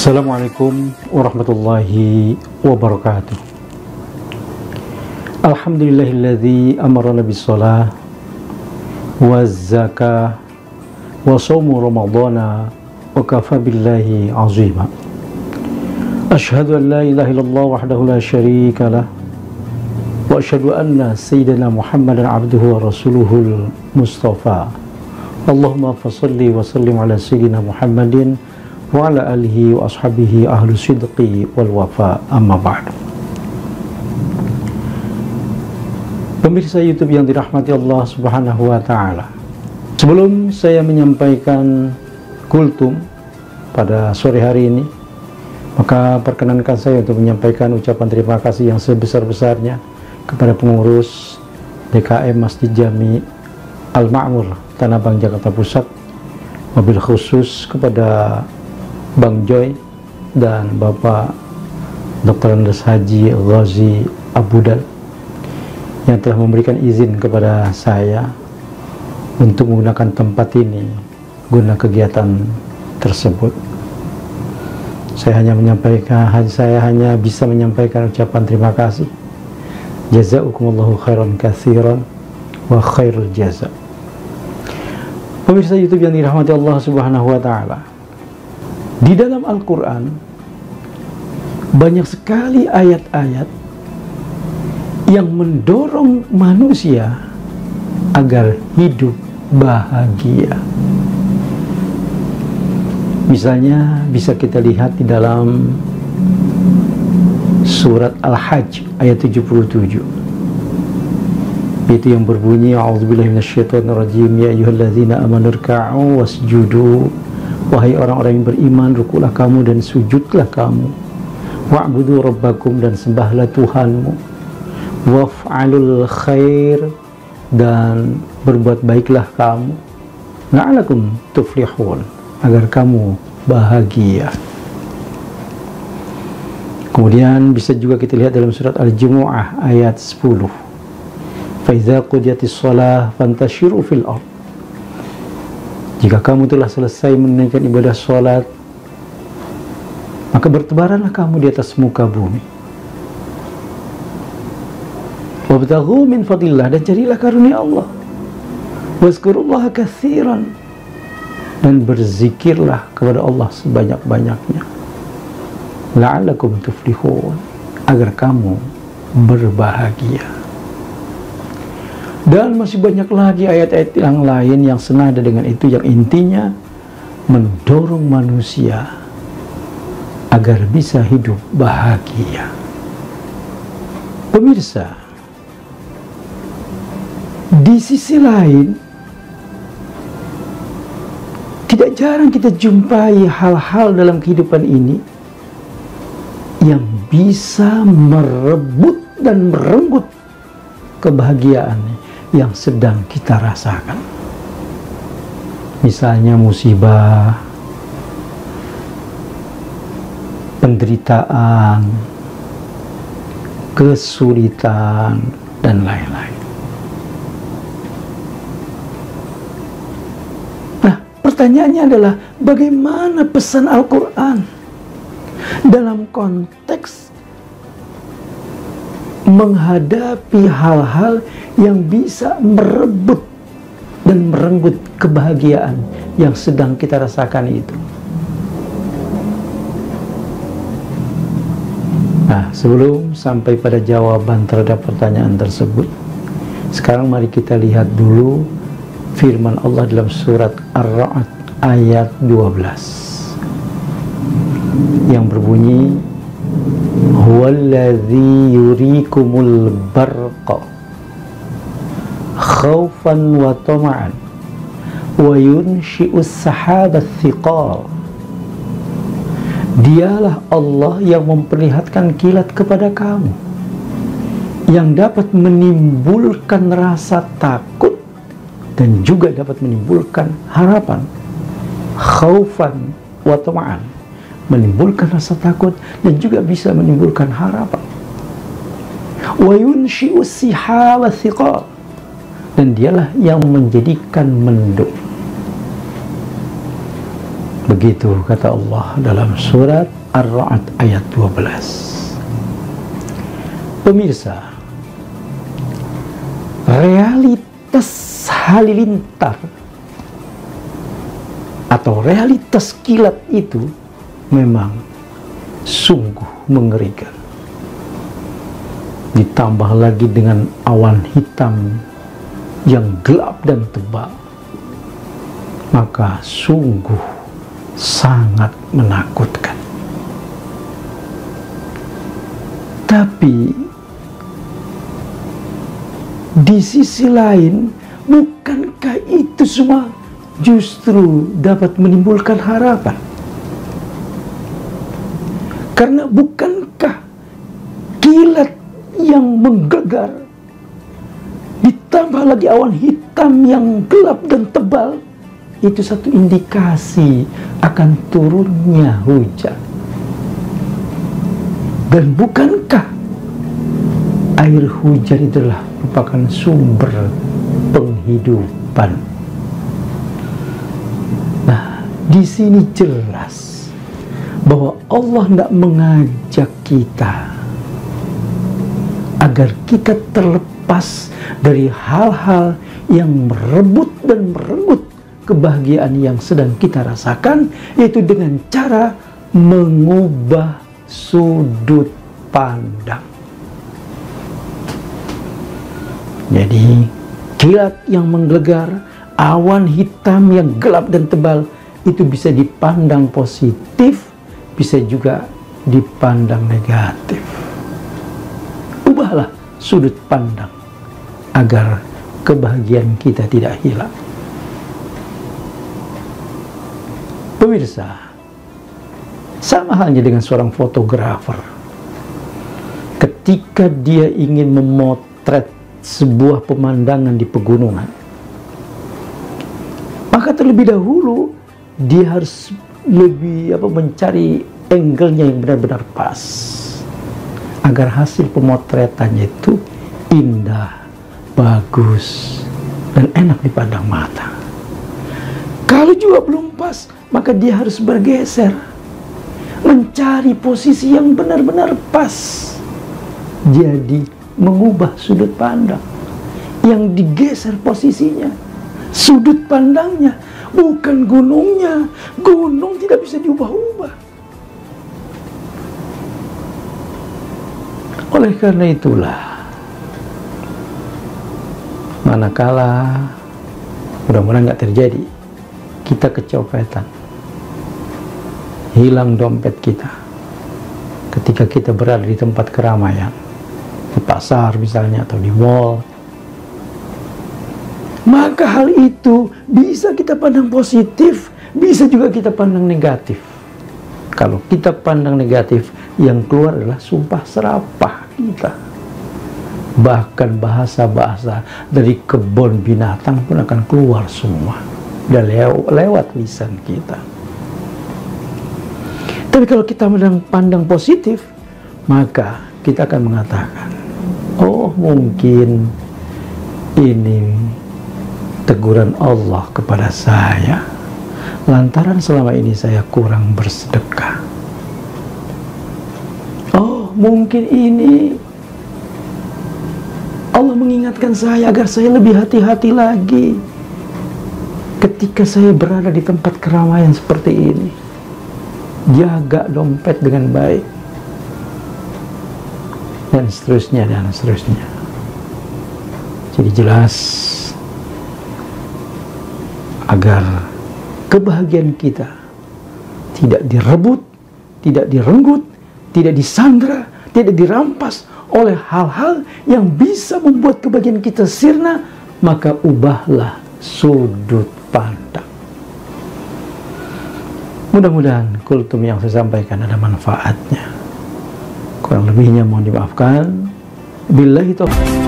Assalamualaikum warahmatullahi wabarakatuh. Alhamdulillahilladzi amarana bis-shalah waz-zakah wa shaumu ramadhana wa kafa billahi azima. Asyhadu an la ilaha illallah wahdahu la syarika lah wa asyhadu anna sayyidina Muhammadan abduhu wa rasuluhul mustafa. Allahumma fassalli wa sallim ala sayyidina Muhammadin wa ala alihi wa ashabihi ahlu sidqi wal wafa, amma ba'du. Pemirsa YouTube yang dirahmati Allah subhanahu wa ta'ala, sebelum saya menyampaikan kultum pada sore hari ini, maka perkenankan saya untuk menyampaikan ucapan terima kasih yang sebesar-besarnya kepada pengurus DKM Masjid Jami Al-Ma'mur Tanah Abang Jakarta Pusat, wabil khusus kepada Bang Joy dan Bapak Dr. Andes Haji Ghazi Abudal yang telah memberikan izin kepada saya untuk menggunakan tempat ini guna kegiatan tersebut. Saya hanya bisa menyampaikan ucapan terima kasih. Jazakumullahu khairan katsiran wa khairul jaza. Pemirsa YouTube yang dirahmati Allah Subhanahu wa taala, di dalam Al-Quran banyak sekali ayat-ayat yang mendorong manusia agar hidup bahagia. Misalnya bisa kita lihat di dalam surat Al-Hajj ayat 77, itu yang berbunyi a'udzubillahi minasyaitonirrajim, ya ayyuhalladzina amanu rka'u wasjudu. Wahai orang-orang yang beriman, rukuklah kamu dan sujudlah kamu. Wa'budu rabbakum, dan sembahlah Tuhanmu. Waf'alul khair, dan berbuat baiklah kamu. La'alakum tuflihun, agar kamu bahagia. Kemudian bisa juga kita lihat dalam surat Al-Jumu'ah ayat 10. Faiza qudiyatis shalah fantashiru fil ardh. Jika kamu telah selesai menunaikan ibadah sholat, maka bertebaranlah kamu di atas muka bumi. Wabtaghu min fadlillah, dan carilah karunia Allah. Wazkurullaha katsiran, dan berzikirlah kepada Allah sebanyak-banyaknya. La'allakum tuflihun, agar kamu berbahagia. Dan masih banyak lagi ayat-ayat yang lain yang senada dengan itu, yang intinya mendorong manusia agar bisa hidup bahagia. Pemirsa, di sisi lain, tidak jarang kita jumpai hal-hal dalam kehidupan ini yang bisa merebut dan merenggut kebahagiaan yang sedang kita rasakan. Misalnya musibah, penderitaan, kesulitan, dan lain-lain. Nah, pertanyaannya adalah bagaimana pesan Al-Quran dalam konteks menghadapi hal-hal yang bisa merebut dan merenggut kebahagiaan yang sedang kita rasakan itu. Nah, sebelum sampai pada jawaban terhadap pertanyaan tersebut, sekarang mari kita lihat dulu firman Allah dalam surat Ar-Ra'd ayat 12 yang berbunyi, huwallazi yurikumul barqa khaufan wa tama'an wa yunshi'us sahabat thiqal. Dialah Allah yang memperlihatkan kilat kepada kamu, yang dapat menimbulkan rasa takut dan juga dapat menimbulkan harapan. Khaufan wa tama'an, menimbulkan rasa takut dan juga bisa menimbulkan harapan. Wa yunshi'us sihaba thiqal, dan dialah yang menjadikan mendung. Begitu kata Allah dalam surat Ar-Ra'd ayat 12. Pemirsa, realitas halilintar atau realitas kilat itu memang sungguh mengerikan. Ditambah lagi dengan awan hitam yang gelap dan tebal, maka sungguh sangat menakutkan. Tapi di sisi lain, bukankah itu semua justru dapat menimbulkan harapan? Karena bukankah kilat yang menggelegar ditambah lagi awan hitam yang gelap dan tebal itu satu indikasi akan turunnya hujan? Dan bukankah air hujan itulah merupakan sumber penghidupan? Nah, di sini jelas bahwa Allah tidak mengajak kita agar kita terlepas dari hal-hal yang merebut dan merenggut kebahagiaan yang sedang kita rasakan, yaitu dengan cara mengubah sudut pandang. Jadi kilat yang menggelegar, awan hitam yang gelap dan tebal itu bisa dipandang positif, bisa juga dipandang negatif. Ubahlah sudut pandang agar kebahagiaan kita tidak hilang. Pemirsa, sama halnya dengan seorang fotografer. Ketika dia ingin memotret sebuah pemandangan di pegunungan, maka terlebih dahulu dia harus mencari angle-nya yang benar-benar pas agar hasil pemotretannya itu indah, bagus, dan enak dipandang mata. Kalau juga belum pas, maka dia harus bergeser, mencari posisi yang benar-benar pas. Jadi mengubah sudut pandang. Yang digeser posisinya sudut pandangnya, bukan gunungnya. Gunung tidak bisa diubah-ubah. Oleh karena itulah, manakala mudah-mudahan nggak terjadi kita kecopetan, hilang dompet kita ketika kita berada di tempat keramaian, di pasar misalnya atau di mall, maka hal itu bisa kita pandang positif, bisa juga kita pandang negatif. Kalau kita pandang negatif, yang keluar adalah sumpah serapah kita. Bahkan bahasa-bahasa dari kebun binatang pun akan keluar semua dan lewat lisan kita. Tapi kalau kita pandang positif, maka kita akan mengatakan, oh mungkin ini teguran Allah kepada saya lantaran selama ini saya kurang bersedekah. Oh mungkin ini Allah mengingatkan saya agar saya lebih hati-hati lagi ketika saya berada di tempat keramaian seperti ini. Jaga dompet dengan baik, dan seterusnya dan seterusnya. Jadi jelas, agar kebahagiaan kita tidak direbut, tidak direnggut, tidak disandra, tidak dirampas oleh hal-hal yang bisa membuat kebahagiaan kita sirna, maka ubahlah sudut pandang. Mudah-mudahan kultum yang saya sampaikan ada manfaatnya. Kurang lebihnya mohon dimaafkan. Billahi taufiq.